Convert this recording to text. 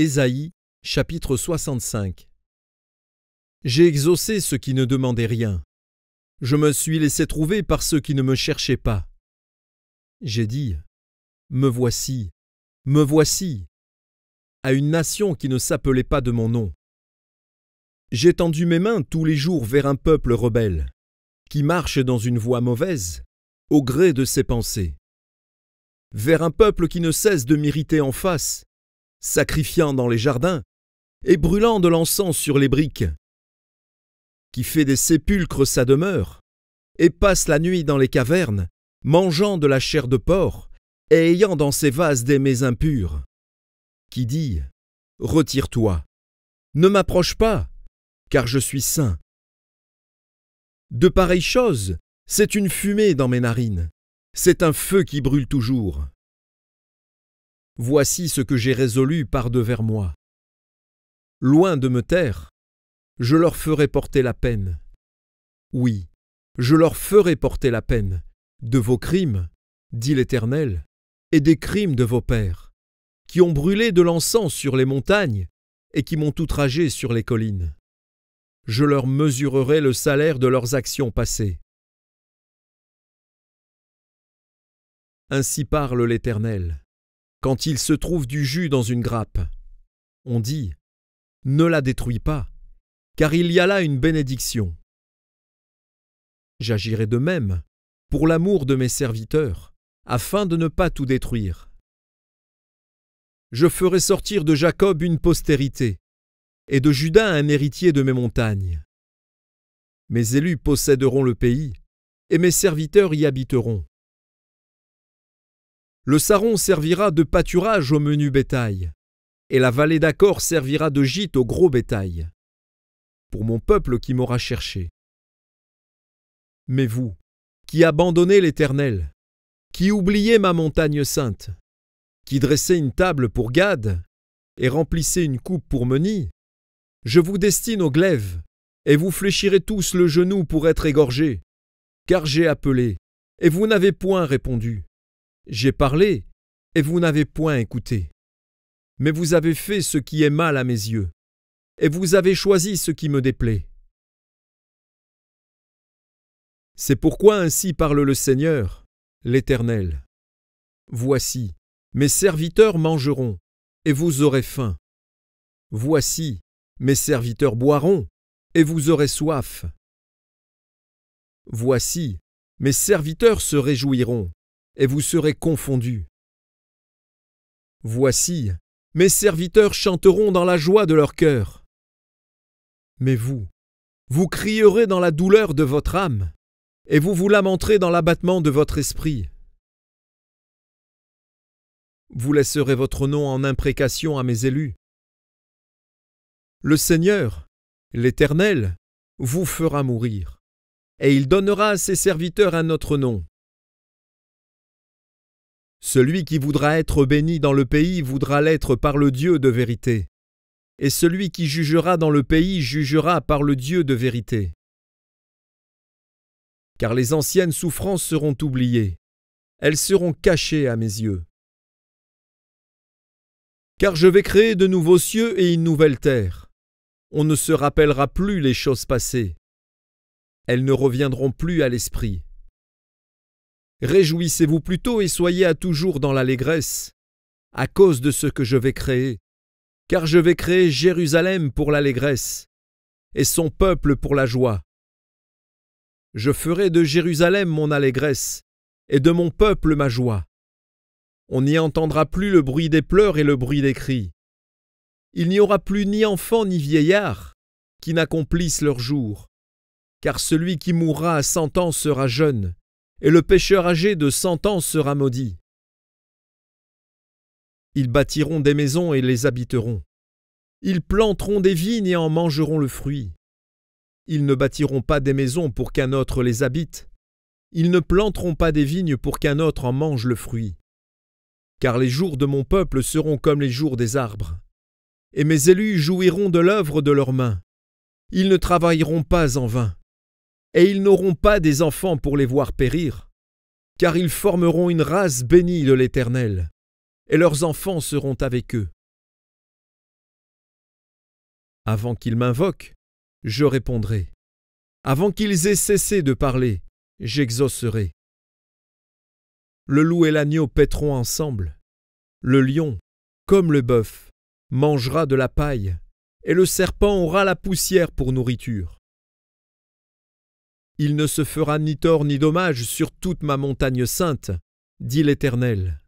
Ésaïe, chapitre 65. J'ai exaucé ceux qui ne demandaient rien. Je me suis laissé trouver par ceux qui ne me cherchaient pas. J'ai dit, me voici, à une nation qui ne s'appelait pas de mon nom. J'ai tendu mes mains tous les jours vers un peuple rebelle, qui marche dans une voie mauvaise, au gré de ses pensées. Vers un peuple qui ne cesse de m'irriter en face, sacrifiant dans les jardins et brûlant de l'encens sur les briques, qui fait des sépulcres sa demeure et passe la nuit dans les cavernes, mangeant de la chair de porc et ayant dans ses vases des mets impurs, qui dit « Retire-toi, ne m'approche pas, car je suis saint. » De pareilles choses, c'est une fumée dans mes narines, c'est un feu qui brûle toujours. Voici ce que j'ai résolu par devers moi. Loin de me taire, je leur ferai porter la peine. Oui, je leur ferai porter la peine de vos crimes, dit l'Éternel, et des crimes de vos pères, qui ont brûlé de l'encens sur les montagnes et qui m'ont outragé sur les collines. Je leur mesurerai le salaire de leurs actions passées. Ainsi parle l'Éternel. Quand il se trouve du jus dans une grappe, on dit « Ne la détruis pas, car il y a là une bénédiction. » J'agirai de même pour l'amour de mes serviteurs, afin de ne pas tout détruire. Je ferai sortir de Jacob une postérité, et de Juda un héritier de mes montagnes. Mes élus posséderont le pays, et mes serviteurs y habiteront. Le Saron servira de pâturage au menu bétail, et la vallée d'Accor servira de gîte au gros bétail, pour mon peuple qui m'aura cherché. Mais vous, qui abandonnez l'Éternel, qui oubliez ma montagne sainte, qui dressez une table pour Gad et remplissez une coupe pour Meni, je vous destine au glaive, et vous fléchirez tous le genou pour être égorgés, car j'ai appelé, et vous n'avez point répondu. J'ai parlé, et vous n'avez point écouté. Mais vous avez fait ce qui est mal à mes yeux, et vous avez choisi ce qui me déplaît. C'est pourquoi ainsi parle le Seigneur, l'Éternel. Voici, mes serviteurs mangeront, et vous aurez faim. Voici, mes serviteurs boiront, et vous aurez soif. Voici, mes serviteurs se réjouiront, et vous serez confondus. Voici, mes serviteurs chanteront dans la joie de leur cœur. Mais vous, vous crierez dans la douleur de votre âme, et vous vous lamenterez dans l'abattement de votre esprit. Vous laisserez votre nom en imprécation à mes élus. Le Seigneur, l'Éternel, vous fera mourir, et il donnera à ses serviteurs un autre nom. Celui qui voudra être béni dans le pays voudra l'être par le Dieu de vérité, et celui qui jugera dans le pays jugera par le Dieu de vérité. Car les anciennes souffrances seront oubliées, elles seront cachées à mes yeux. Car je vais créer de nouveaux cieux et une nouvelle terre. On ne se rappellera plus les choses passées. Elles ne reviendront plus à l'esprit. Réjouissez-vous plutôt et soyez à toujours dans l'allégresse, à cause de ce que je vais créer, car je vais créer Jérusalem pour l'allégresse, et son peuple pour la joie. Je ferai de Jérusalem mon allégresse, et de mon peuple ma joie. On n'y entendra plus le bruit des pleurs et le bruit des cris. Il n'y aura plus ni enfants ni vieillards qui n'accomplissent leur jour, car celui qui mourra à 100 ans sera jeune, et le pécheur âgé de 100 ans sera maudit. Ils bâtiront des maisons et les habiteront. Ils planteront des vignes et en mangeront le fruit. Ils ne bâtiront pas des maisons pour qu'un autre les habite. Ils ne planteront pas des vignes pour qu'un autre en mange le fruit. Car les jours de mon peuple seront comme les jours des arbres, et mes élus jouiront de l'œuvre de leurs mains. Ils ne travailleront pas en vain. Et ils n'auront pas des enfants pour les voir périr, car ils formeront une race bénie de l'Éternel, et leurs enfants seront avec eux. Avant qu'ils m'invoquent, je répondrai. Avant qu'ils aient cessé de parler, j'exaucerai. Le loup et l'agneau paîtront ensemble. Le lion, comme le bœuf, mangera de la paille, et le serpent aura la poussière pour nourriture. Il ne se fera ni tort ni dommage sur toute ma montagne sainte, dit l'Éternel.